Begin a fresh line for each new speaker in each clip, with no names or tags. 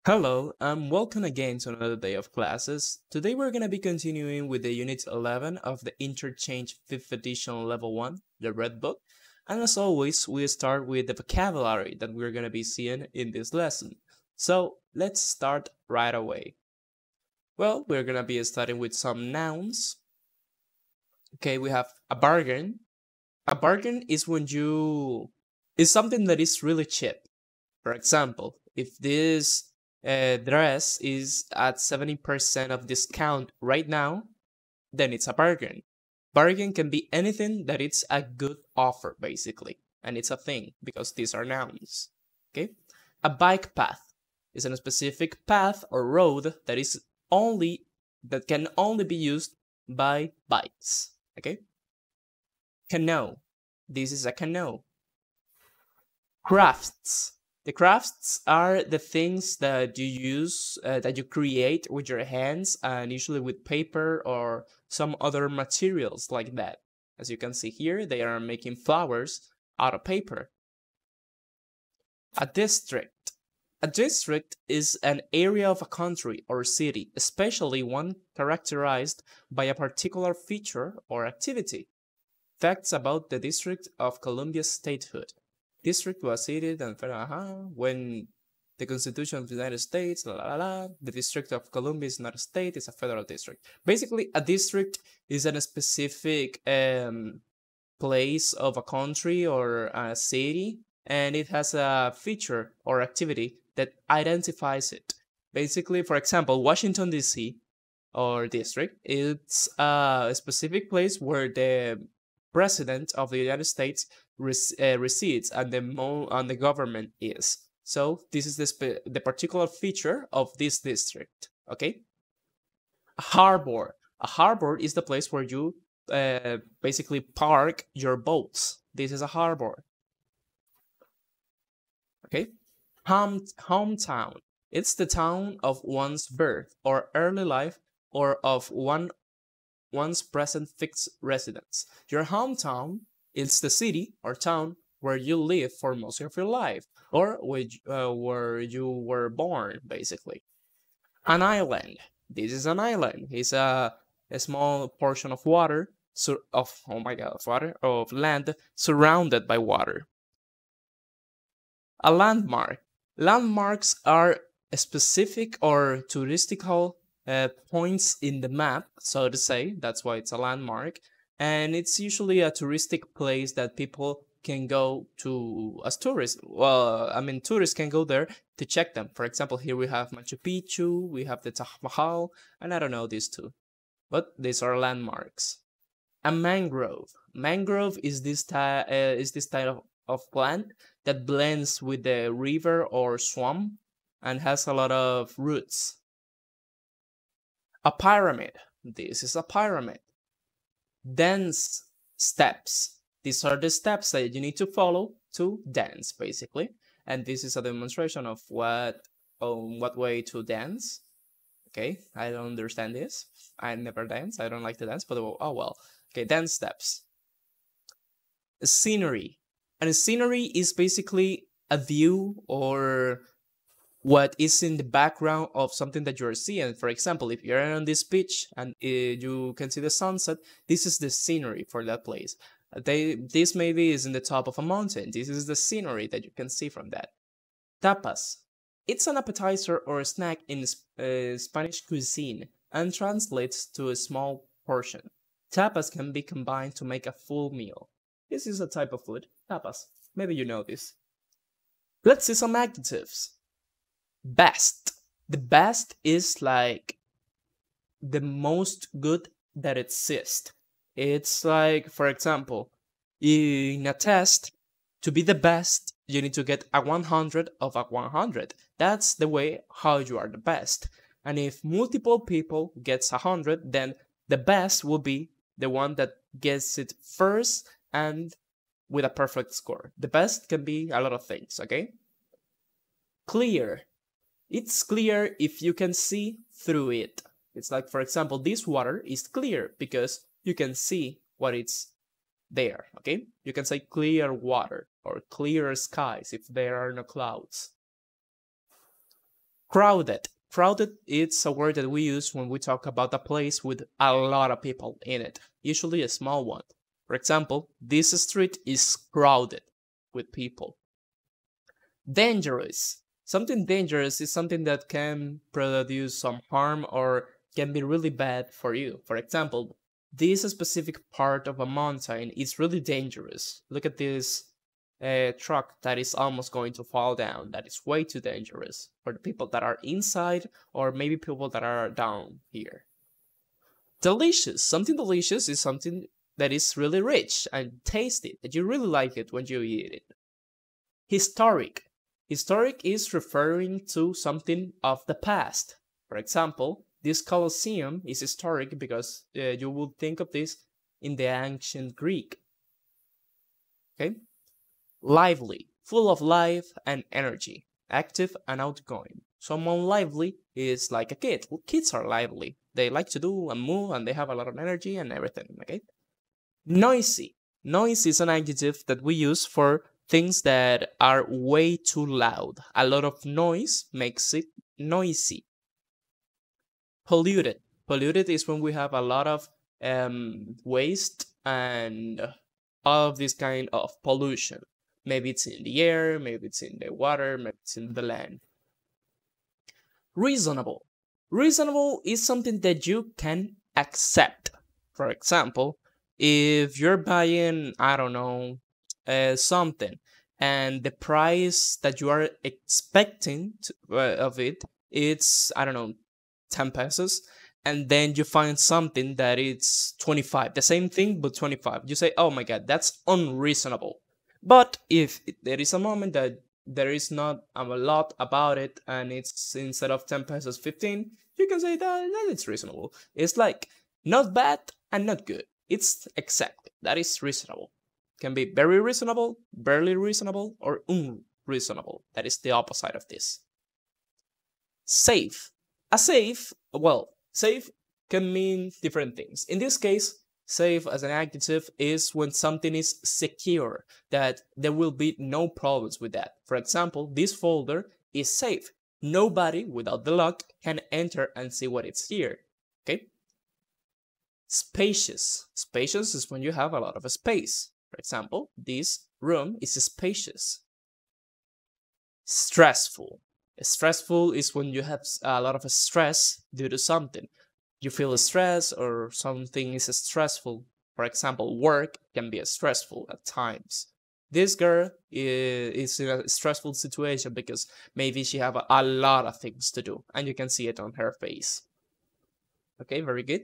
Hello, and welcome again to another day of classes. Today we're going to be continuing with the Unit 11 of the Interchange 5th edition Level 1, the Red Book. And as always, we start with the vocabulary that we're going to be seeing in this lesson. So let's start right away. Well, we're going to be starting with some nouns. Okay, we have a bargain. A bargain is when is something that is really cheap. For example, if this dress is at 70% of discount right now, then it's a bargain. Bargain can be anything that it's a good offer, basically. And it's a thing, because these are nouns. Okay? A bike path is a specific path or road that can only be used by bikes. Okay? Canoe. This is a canoe. Crafts. The crafts are the things that you use, that you create with your hands, and usually with paper or some other materials like that. As you can see here, they are making flowers out of paper. A district. A district is an area of a country or city, especially one characterized by a particular feature or activity. Facts about the District of Columbia statehood. District was seated and when the Constitution of the United States, the District of Columbia is not a state, it's a federal district. Basically, a district is a specific place of a country or a city, and it has a feature or activity that identifies it. Basically, for example, Washington, D.C. or district, it's a specific place where the President of the United States resides and the government is. So this is the particular feature of this district. Okay. A harbor. A harbor is the place where you basically park your boats. This is a harbor. Okay. Hometown. It's the town of one's birth or early life or of one's present fixed residence. Your hometown is the city or town where you live for most of your life, or where you were born, basically. An island. This is an island. It's a small portion of water, of land surrounded by water. A landmark. Landmarks are specific or touristical points in the map, so to say. That's why it's a landmark. And it's usually a touristic place that people can go to as tourists. Well, I mean, tourists can go there to check them. For example, here we have Machu Picchu, we have the Taj Mahal, and I don't know these two. But these are landmarks. A mangrove. Mangrove is this type of plant that blends with the river or swamp and has a lot of roots. A pyramid. This is a pyramid. Dance steps. These are the steps that you need to follow to dance, basically. And this is a demonstration of what way to dance. Okay, I don't understand this. I never dance. I don't like to dance, but oh well. Okay, dance steps. Scenery. And a scenery is basically a view or what is in the background of something that you're seeing. For example, if you're on this beach and you can see the sunset, this is the scenery for that place. This maybe is in the top of a mountain. This is the scenery that you can see from that. Tapas. It's an appetizer or a snack in Spanish cuisine and translates to a small portion. Tapas can be combined to make a full meal. This is a type of food, tapas. Maybe you know this. Let's see some adjectives. Best. The best is like the most good that exists. It's like, for example, in a test, to be the best, you need to get a 100 of a 100. That's the way how you are the best. And if multiple people gets 100, then the best will be the one that gets it first and with a perfect score. The best can be a lot of things, okay? Clear. It's clear if you can see through it. It's like, for example, this water is clear because you can see what it's there, okay? You can say clear water or clear skies if there are no clouds. Crowded. Crowded, it's a word that we use when we talk about a place with a lot of people in it, usually a small one. For example, this street is crowded with people. Dangerous. Something dangerous is something that can produce some harm or can be really bad for you. For example, this specific part of a mountain is really dangerous. Look at this truck that is almost going to fall down. That is way too dangerous for the people that are inside or maybe people that are down here. Delicious. Something delicious is something that is really rich and tasty, that you really like it when you eat it. Historic. Historic is referring to something of the past. For example, this Colosseum is historic because you would think of this in the ancient Greek. Okay? Lively, full of life and energy, active and outgoing. Someone lively is like a kid. Kids are lively. They like to do and move and they have a lot of energy and everything, okay? Noisy. Noise is an adjective that we use for things that are way too loud. A lot of noise makes it noisy. Polluted. Polluted is when we have a lot of waste and all of this kind of pollution. Maybe it's in the air, maybe it's in the water, maybe it's in the land. Reasonable. Reasonable is something that you can accept. For example, if you're buying, I don't know, something, and the price that you are expecting of it, it's, I don't know, 10 pesos, and then you find something that it's 25, the same thing, but 25. You say, oh my God, that's unreasonable. But if there is a moment that there is not a lot about it, and it's instead of 10 pesos, 15, you can say that it's reasonable. It's like not bad and not good. It's exactly, that is reasonable. Can be very reasonable, barely reasonable, or unreasonable. That is the opposite of this. Safe. A safe, well, safe can mean different things. In this case, safe as an adjective is when something is secure, that there will be no problems with that. For example, this folder is safe. Nobody without the lock can enter and see what is here. Okay? Spacious. Spacious is when you have a lot of space. For example, this room is spacious. Stressful. Stressful is when you have a lot of stress due to something. You feel stress or something is stressful. For example, work can be stressful at times. This girl is in a stressful situation because maybe she have a lot of things to do and you can see it on her face. Okay, very good.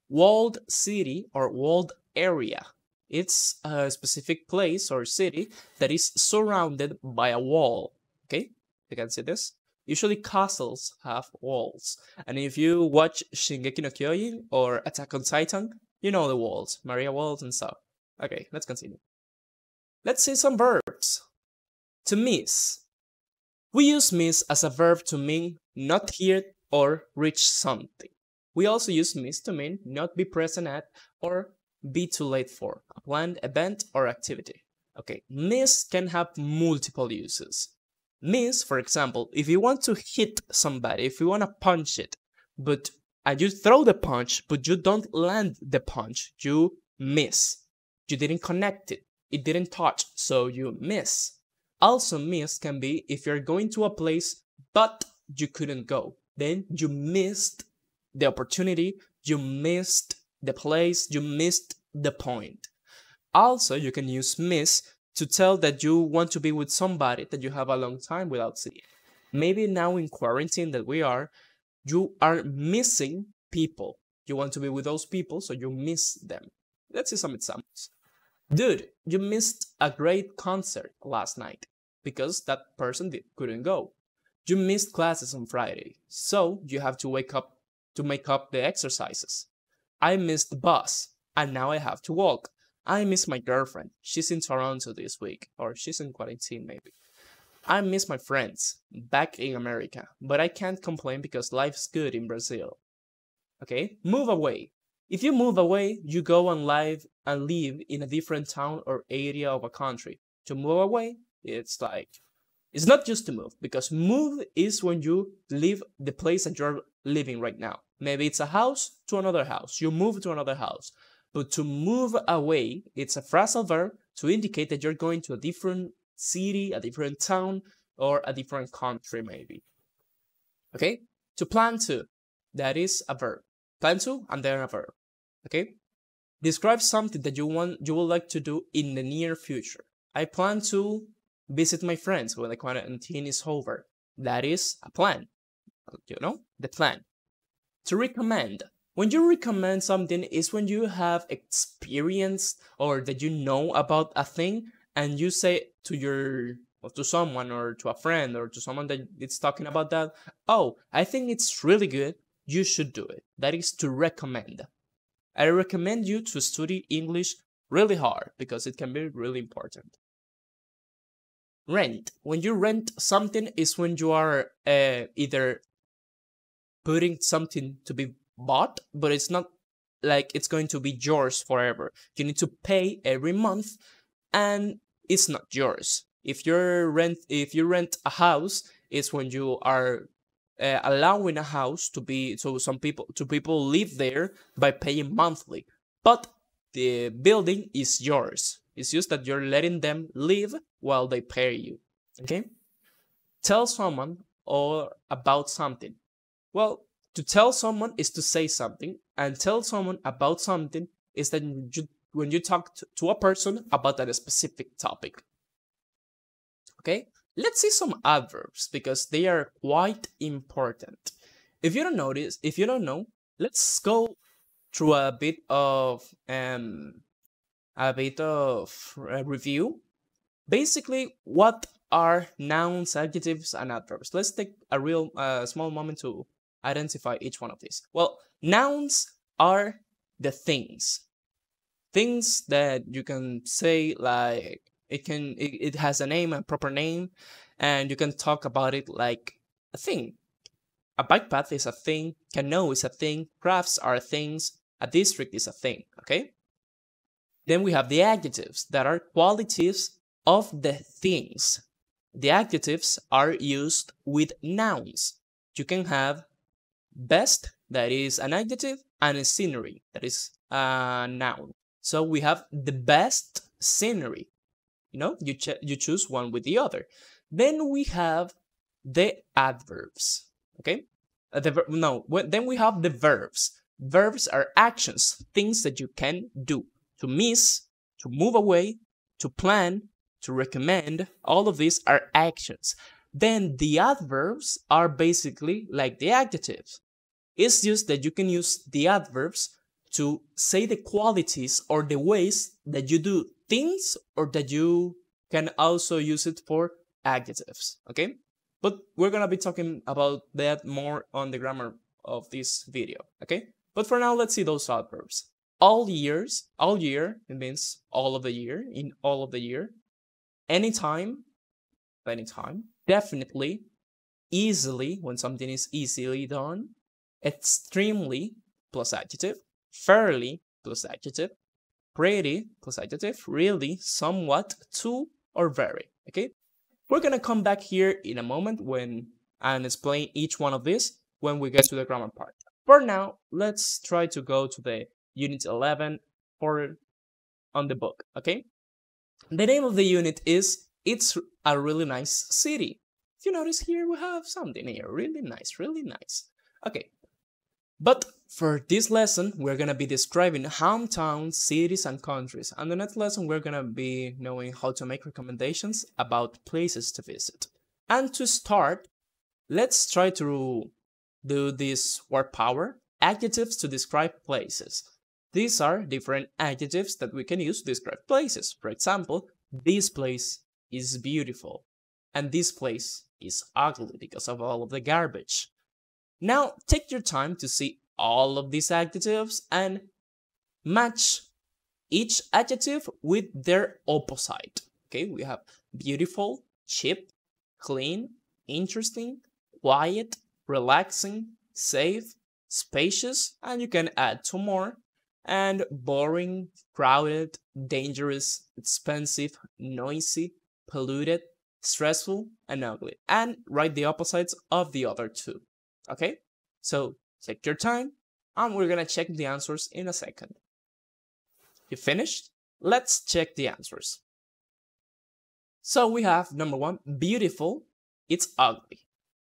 Walled city or walled area. It's a specific place or city that is surrounded by a wall. Okay, you can see this. Usually castles have walls. And if you watch Shingeki no Kyojin or Attack on Titan, you know the walls, Maria walls and stuff. Okay, let's continue. Let's see some verbs. To miss. We use miss as a verb to mean not hear or reach something. We also use miss to mean not be present at or be too late for a planned event or activity. Okay, miss can have multiple uses. Miss, for example, if you want to hit somebody, if you want to punch it, and you throw the punch, but you don't land the punch, you miss. You didn't connect it. It didn't touch, so you miss. Also, miss can be if you're going to a place, but you couldn't go. Then you missed the opportunity, you missed the place, you missed the point. Also, you can use miss to tell that you want to be with somebody that you have a long time without seeing. Maybe now in quarantine that we are, you are missing people. You want to be with those people, so you miss them. Let's see some examples. Dude, you missed a great concert last night because that person couldn't go. You missed classes on Friday, so you have to wake up to make up the exercises. I missed the bus, and now I have to walk. I miss my girlfriend. She's in Toronto this week, or she's in quarantine maybe. I miss my friends back in America, but I can't complain because life's good in Brazil. Okay, move away. If you move away, you go and live in a different town or area of a country. To move away, it's like It's not just to move, because move is when you leave the place that you're living right now. Maybe it's a house to another house. You move to another house. But to move away, it's a phrasal verb to indicate that you're going to a different city, a different town, or a different country, maybe. Okay? To plan to, that is a verb. Plan to, and then a verb. Okay? Describe something that you would like to do in the near future. I plan to visit my friends when the quarantine is over. That is a plan. You know, the plan. To recommend. When you recommend something is when you have experienced or that you know about a thing and you say to someone or to a friend or to someone that is talking about that, oh, I think it's really good, you should do it. That is to recommend. I recommend you to study English really hard because it can be really important. Rent. When you rent something is when you are either putting something to be bought, but it's not like it's going to be yours forever. You need to pay every month and it's not yours. If you rent a house, it's when you are allowing a house to be people live there by paying monthly, but the building is yours. It's just that you're letting them live while they pay you. Okay? Tell someone or about something. Well, to tell someone is to say something, and tell someone about something is that when you talk to a person about a specific topic. Okay? Let's see some adverbs because they are quite important. If you don't know, let's go through a bit of review. Basically, what are nouns, adjectives, and adverbs? Let's take a real small moment to identify each one of these. Well, nouns are the things that you can say, like it has a name, a proper name, and you can talk about it like a thing. A bike path is a thing, canoe is a thing, crafts are things, a district is a thing, okay? Then we have the adjectives that are qualities of the things. The adjectives are used with nouns. You can have best, that is an adjective, and a scenery, that is a noun. So we have the best scenery. You know, you choose one with the other. Then we have the adverbs. Okay, then we have the verbs. Verbs are actions, things that you can do. To miss, to move away, to plan, to recommend. All of these are actions. Then the adverbs are basically like the adjectives. It's just that you can use the adverbs to say the qualities or the ways that you do things, or that you can also use it for adjectives, okay? But we're gonna be talking about that more on the grammar of this video, okay? But for now, let's see those adverbs. All year, it means all of the year, in all of the year. Anytime, definitely, easily, when something is easily done, extremely plus adjective, fairly plus adjective, pretty plus adjective, really, somewhat, to, or very, okay? We're gonna come back here in a moment and explain each one of these when we get to the grammar part. For now, let's try to go to the unit 11 on the book, okay? The name of the unit is It's a Really Nice City. If you notice here, we have something here, really nice, really nice. Okay, but for this lesson, we're gonna be describing hometowns, cities, and countries. And the next lesson, we're gonna be knowing how to make recommendations about places to visit. And to start, let's try to do this word power, adjectives to describe places. These are different adjectives that we can use to describe places. For example, this place is beautiful, and this place is ugly because of all of the garbage. Now, take your time to see all of these adjectives and match each adjective with their opposite. Okay, we have beautiful, cheap, clean, interesting, quiet, relaxing, safe, spacious, and you can add two more, and boring, crowded, dangerous, expensive, noisy, polluted, stressful, and ugly, and write the opposites of the other two. Okay? So take your time, and we're gonna check the answers in a second. You finished? Let's check the answers. So we have number 1, beautiful, it's ugly.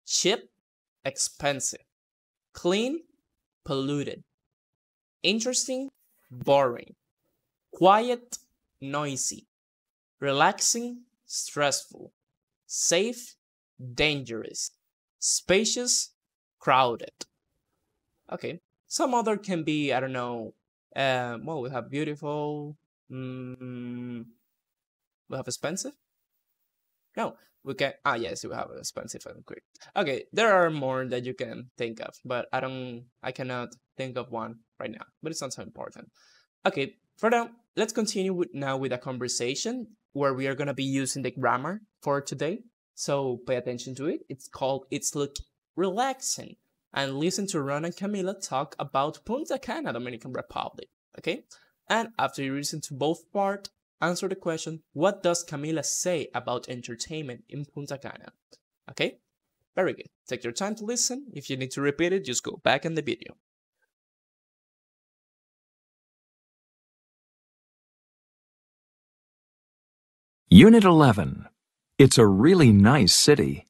Cheap, expensive. Clean, polluted. Interesting, boring. Quiet, noisy. Relaxing, stressful. Safe, dangerous. Spacious, crowded. Okay, some other can be, I don't know, well, we have beautiful, we have expensive? No, we can, yes, we have expensive and quick. Okay, there are more that you can think of, but I cannot think of one right now, but it's not so important. Okay, for now, let's continue now with a conversation where we are going to be using the grammar for today. So pay attention to it. It's called It's Look Relaxing. And listen to Ron and Camila talk about Punta Cana, Dominican Republic. Okay? And after you listen to both parts, answer the question, what does Camila say about entertainment in Punta Cana? Okay? Very good. Take your time to listen. If you need to repeat it, just go back in the video.
Unit 11. It's a really nice city.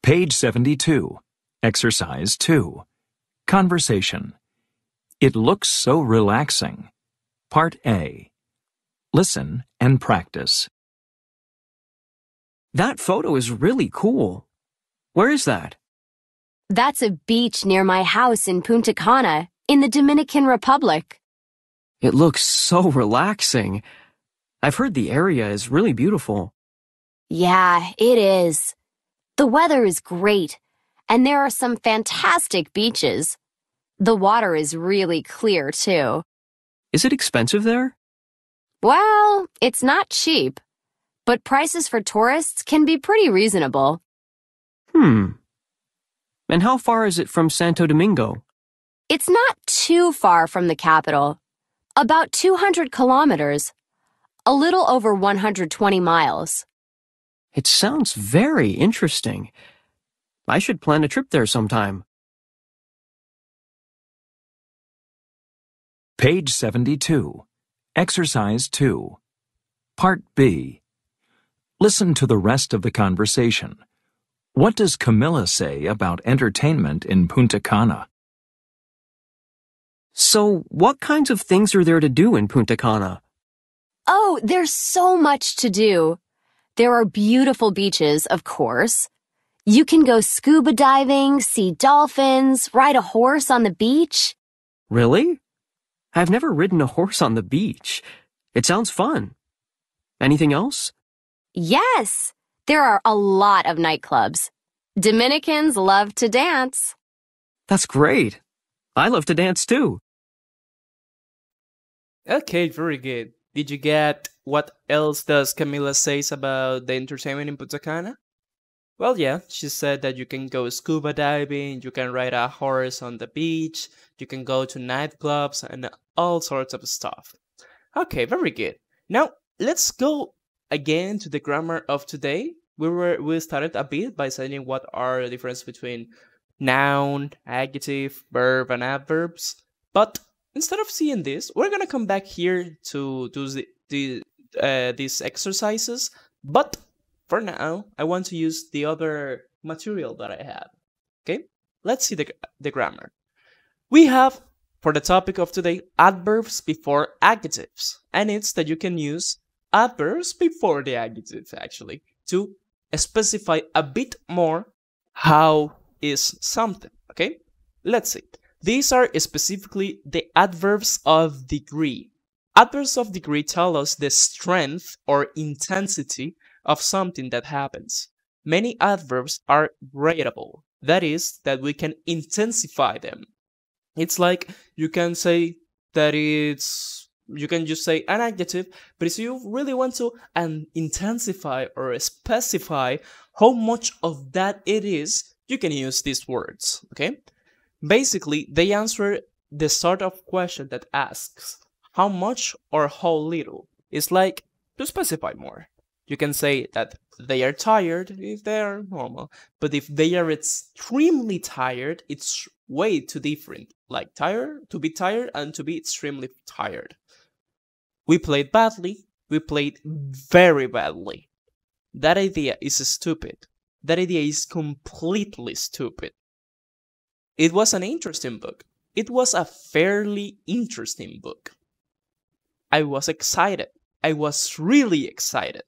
Page 72. Exercise 2. Conversation. It looks so relaxing. Part A. Listen and practice.
That photo is really cool. Where is that?
That's a beach near my house in Punta Cana, in the Dominican Republic.
It looks so relaxing. I've heard the area is really beautiful.
Yeah, it is. The weather is great, and there are some fantastic beaches. The water is really clear, too.
Is it expensive there?
Well, it's not cheap, but prices for tourists can be pretty reasonable.
And how far is it from Santo Domingo?
It's not too far from the capital. About 200 kilometers. A little over 120 miles.
It sounds very interesting. I should plan a trip there sometime.
Page 72. Exercise 2. Part B. Listen to the rest of the conversation. What does Camilla say about entertainment in Punta Cana?
So, what kinds of things are there to do in Punta Cana?
Oh, there's so much to do. There are beautiful beaches, of course. You can go scuba diving, see dolphins, ride a horse on the beach.
Really? I've never ridden a horse on the beach. It sounds fun. Anything else?
Yes, there are a lot of nightclubs. Dominicans love to dance.
That's great. I love to dance too.
Okay, very good. Did you get what else does Camila says about the entertainment in Punta Cana? Well, yeah, she said that you can go scuba diving, you can ride a horse on the beach, you can go to nightclubs, and all sorts of stuff. Okay, very good. Now, let's go again to the grammar of today. We started a bit by saying what are the difference between noun, adjective, verb, and adverbs. But instead of seeing this, we're gonna come back here to do these exercises. But for now, I want to use the other material that I have. Okay, let's see the grammar. We have, for the topic of today, adverbs before adjectives, and it's that you can use adverbs before the adjectives actually to specify a bit more how is something. Okay, let's see. These are specifically the adverbs of degree. Adverbs of degree tell us the strength or intensity of something that happens. Many adverbs are gradable. That is, that we can intensify them. It's like you can say that you can just say an adjective, but if you really want to intensify or specify how much of that it is, you can use these words, okay? Basically, they answer the sort of question that asks how much or how little. It's like to specify more. You can say that they are tired if they are normal, but if they are extremely tired, it's way too different. Like tired, to be tired, and to be extremely tired. We played badly, we played very badly. That idea is stupid. That idea is completely stupid. It was an interesting book. It was a fairly interesting book. I was excited. I was really excited.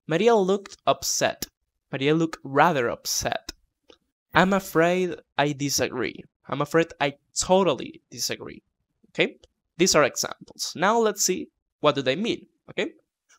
Maria looked upset. Maria looked rather upset. I'm afraid I disagree. I'm afraid I totally disagree. Okay? These are examples. Now let's see what do they mean. Okay?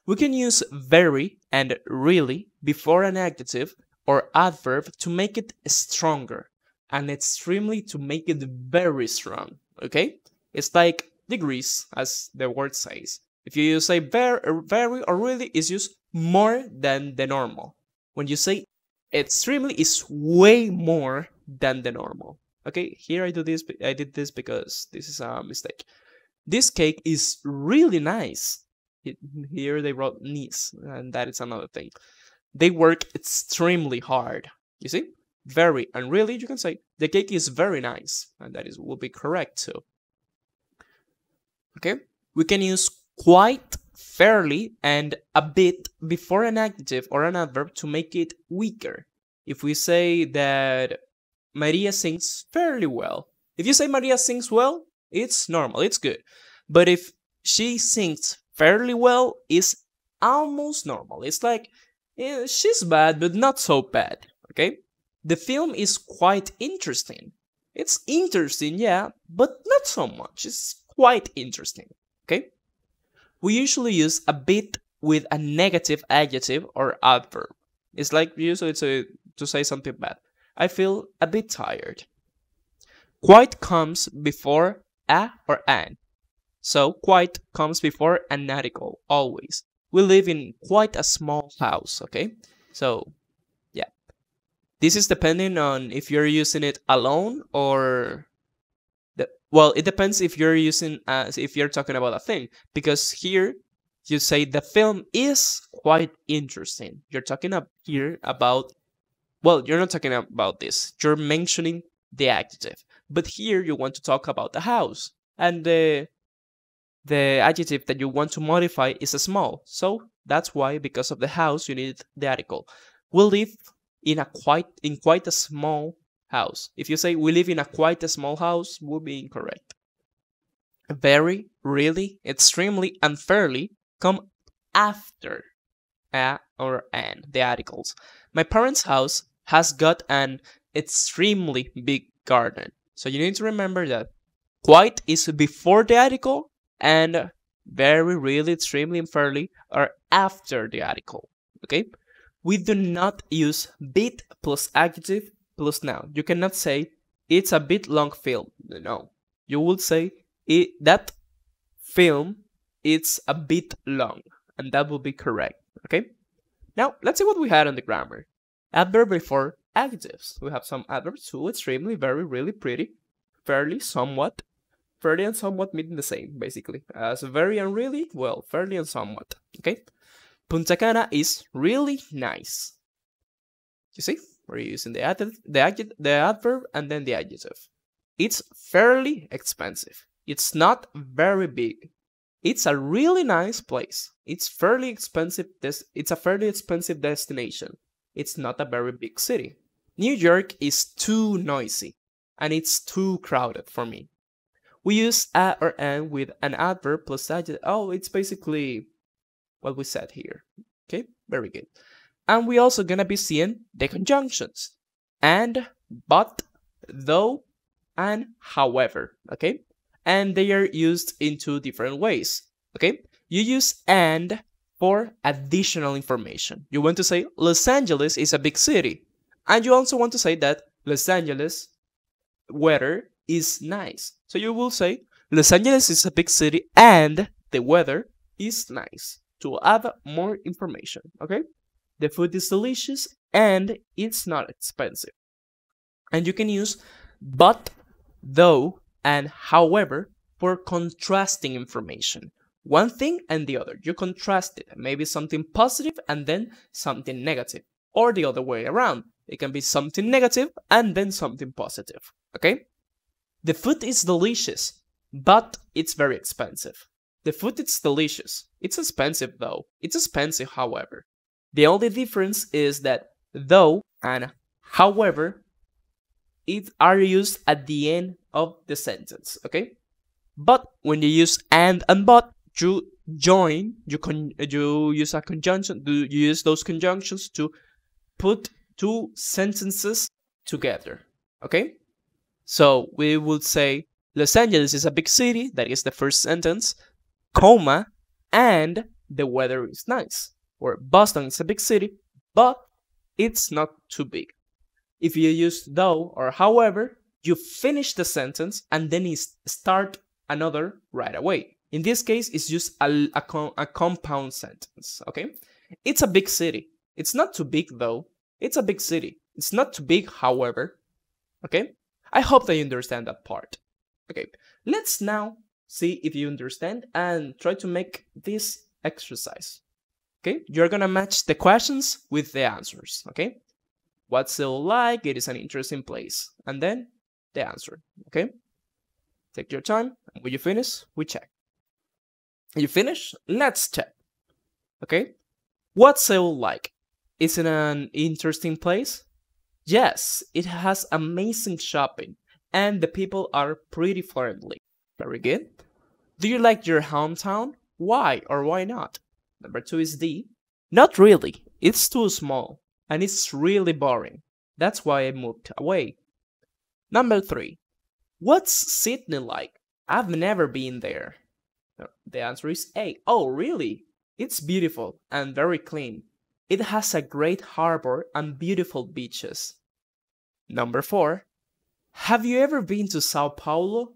We can use very and really before an adjective or adverb to make it stronger, and extremely to make it very strong. Okay? It's like degrees, as the word says. If you say very or really, it's used more than the normal. When you say extremely, it's way more than the normal. Okay, here I did this because this is a mistake. This cake is really nice. Here they wrote nice, and that is another thing. They work extremely hard. You see? Very and really, you can say the cake is very nice, and that will be correct too. Okay? We can use quite, fairly, and a bit before an adjective or an adverb to make it weaker. If we say that Maria sings fairly well. If you say Maria sings well, it's normal, it's good. But if she sings fairly well, it's almost normal. It's like, she's bad, but not so bad, okay? The film is quite interesting. It's interesting, yeah, but not so much. It's quite interesting, okay? We usually use a bit with a negative adjective or adverb. It's like usually to say something bad. I feel a bit tired. Quite comes before a or an. So quite comes before an article, always. We live in quite a small house, okay? So, yeah. This is depending on if you're using it alone or... Well, it depends if you're if you're talking about a thing. Because here, you say the film is quite interesting. You're talking up here about... Well, you're not talking about this. You're mentioning the adjective. But here, you want to talk about the house. And the adjective that you want to modify is a small. So that's why, because of the house, you need the article. We live in quite a small house. If you say we live in quite a small house, would be incorrect. Very, really, extremely, and fairly come after a or an, the articles. My parents' house has got an extremely big garden. So you need to remember that quite is before the article, and very, really, extremely, and fairly are after the article. Okay? We do not use bit plus adjective plus noun. You cannot say it's a bit long film. No. You will say that film it's a bit long, and that will be correct. Okay? Now, let's see what we had on the grammar. Adverb before adjectives. We have some adverbs too, extremely, very, really, pretty, fairly, somewhat. Fairly and somewhat mean the same, basically. As very and really, well, fairly and somewhat. Okay? Punta Cana is really nice. You see? We're using the adverb and then the adjective. It's fairly expensive. It's not very big. It's a really nice place. It's fairly expensive. It's a fairly expensive destination. It's not a very big city. New York is too noisy, and it's too crowded for me. We use a or an with an adverb plus adjective. Oh, it's basically what we said here. Okay, very good. And we also gonna be seeing the conjunctions. And, but, though, and however. Okay? And they are used in two different ways. Okay? You use and for additional information. You want to say Los Angeles is a big city. And you also want to say that Los Angeles weather is nice. So you will say Los Angeles is a big city and the weather is nice to add more information. Okay? The food is delicious and it's not expensive. And you can use but, though, and however for contrasting information. one thing and the other. You contrast it. Maybe something positive and then something negative. Or the other way around. It can be something negative and then something positive. Okay? The food is delicious, but it's very expensive. The food is delicious. It's expensive though. It's expensive, however. The only difference is that though and however it are used at the end of the sentence, okay? But when you use and but, you join, you use a conjunction, you use those conjunctions to put two sentences together, okay? So we would say Los Angeles is a big city, that is the first sentence, comma, and the weather is nice. Or Boston is a big city, but it's not too big. If you use though or however, you finish the sentence and then you start another right away. In this case, it's just a compound sentence, okay? It's a big city. It's not too big though. It's a big city. It's not too big, however, okay? I hope that you understand that part. Okay, let's now see if you understand and try to make this exercise. Okay, you're gonna match the questions with the answers. Okay, what's Seoul like? It is an interesting place. And then the answer. Okay, take your time. And when you finish, we check. You finish? Let's check. Okay, what's Seoul like? Is it an interesting place? Yes, it has amazing shopping and the people are pretty friendly. Very good. Do you like your hometown? Why or why not? Number 2 is D. Not really. It's too small and it's really boring. That's why I moved away. Number 3. What's Sydney like? I've never been there. The answer is A. Oh, really? It's beautiful and very clean. It has a great harbor and beautiful beaches. Number 4. Have you ever been to Sao Paulo?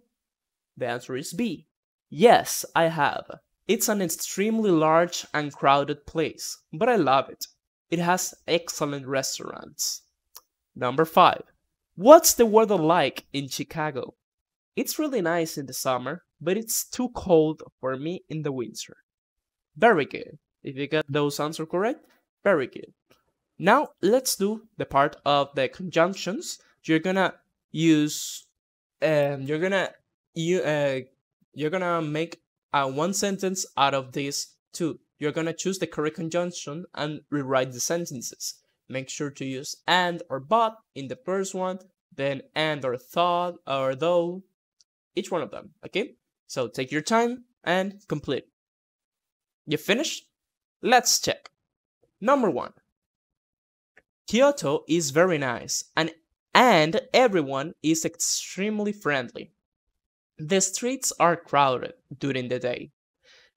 The answer is B. Yes, I have. It's an extremely large and crowded place, but I love it. It has excellent restaurants. Number 5. What's the weather like in Chicago? It's really nice in the summer, but it's too cold for me in the winter. Very good. If you got those answers correct, very good. Now let's do the part of the conjunctions. You're gonna use, you're gonna make one sentence out of these two. You're gonna choose the correct conjunction and rewrite the sentences. Make sure to use and or but in the first one, then and or thought or though, each one of them, okay? So take your time and complete. You finished? Let's check. Number 1. Kyoto is very nice and everyone is extremely friendly. The streets are crowded during the day.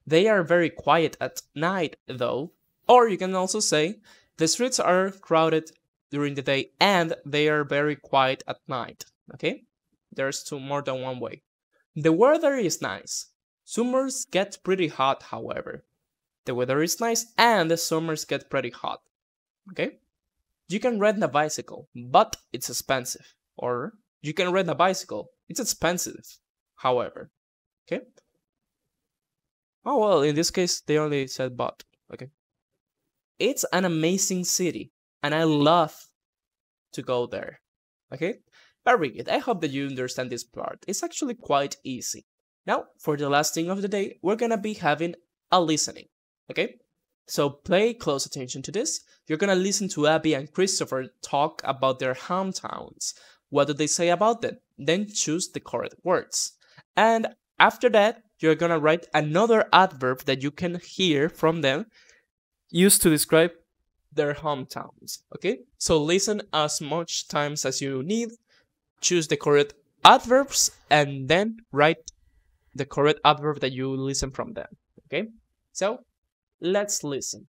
They are very quiet at night though, or you can also say the streets are crowded during the day and they are very quiet at night, okay? There's more than one way. The weather is nice. Summers get pretty hot, however. The weather is nice and the summers get pretty hot, okay? You can rent a bicycle, but it's expensive. Or you can rent a bicycle, it's expensive, however, okay? Oh, well, in this case, they only said but, okay? It's an amazing city, and I love to go there, okay? Very good. I hope that you understand this part. It's actually quite easy. Now, for the last thing of the day, we're gonna be having a listening, okay? So pay close attention to this. You're gonna listen to Abby and Christopher talk about their hometowns. What do they say about them? Then choose the correct words. And after that, you're gonna write another adverb that you can hear from them used to describe their hometowns, okay? So listen as much times as you need, choose the correct adverbs, and then write the correct adverb that you listen from them, okay? So let's listen.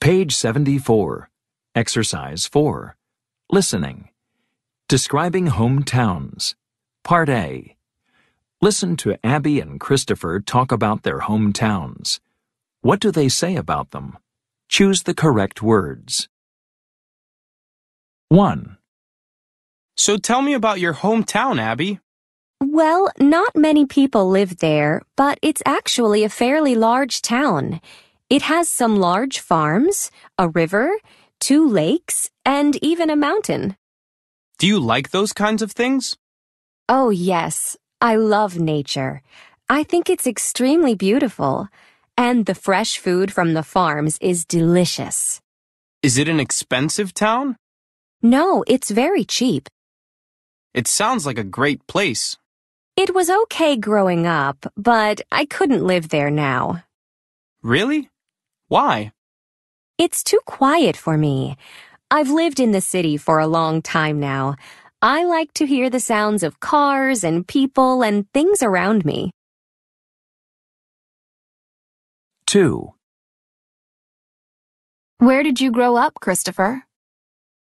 Page 74. Exercise 4. Listening. Describing hometowns. Part A. Listen to Abby and Christopher talk about their hometowns. What do they say about them? Choose the correct words. 1.
So tell me about your hometown, Abby.
Well, not many people live there, but it's actually a fairly large town. It has some large farms, a river, 2 lakes, and even a mountain.
Do you like those kinds of things?
Oh, yes. I love nature. I think it's extremely beautiful. And the fresh food from the farms is delicious.
Is it an expensive town?
No, it's very cheap.
It sounds like a great place.
It was okay growing up, but I couldn't live there now.
Really? Why?
It's too quiet for me. I've lived in the city for a long time now. I like to hear the sounds of cars and people and things around me.
2.
Where did you grow up, Christopher?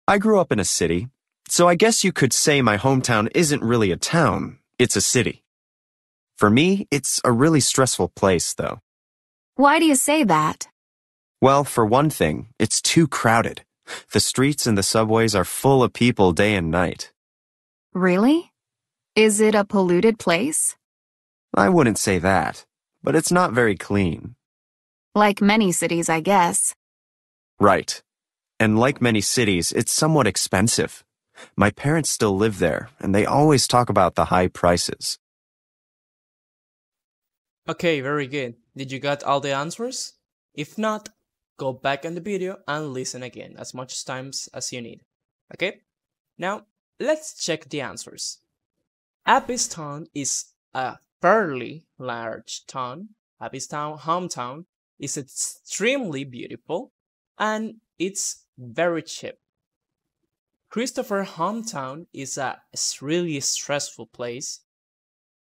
I grew up in a city, so I guess you could say my hometown isn't really a town, it's a city. For me, it's a really stressful place, though.
Why do you say that?
Well, for one thing, it's too crowded. The streets and the subways are full of people day and night.
Really? Is it a polluted place?
I wouldn't say that, but it's not very clean.
Like many cities, I guess.
Right. And like many cities, it's somewhat expensive. My parents still live there, and they always talk about the high prices.
Okay, very good. Did you get all the answers? If not, go back in the video and listen again as much times as you need. Okay? Now, let's check the answers. Abby's town is a fairly large town. Abby's town, hometown, is extremely beautiful and it's very cheap. Christopher's hometown is a really stressful place.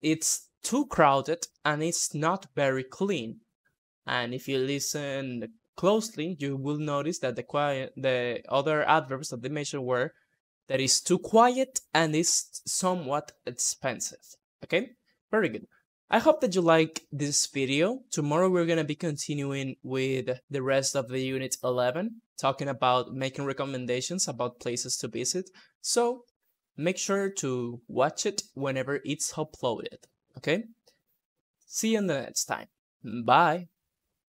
It's too crowded and it's not very clean. And if you listen closely, you will notice that the other adverbs that they mentioned were that is too quiet and is somewhat expensive. Okay, very good. I hope that you like this video. Tomorrow we're going to be continuing with the rest of the unit 11, talking about making recommendations about places to visit. So make sure to watch it whenever it's uploaded. Okay, see you in the next time. Bye.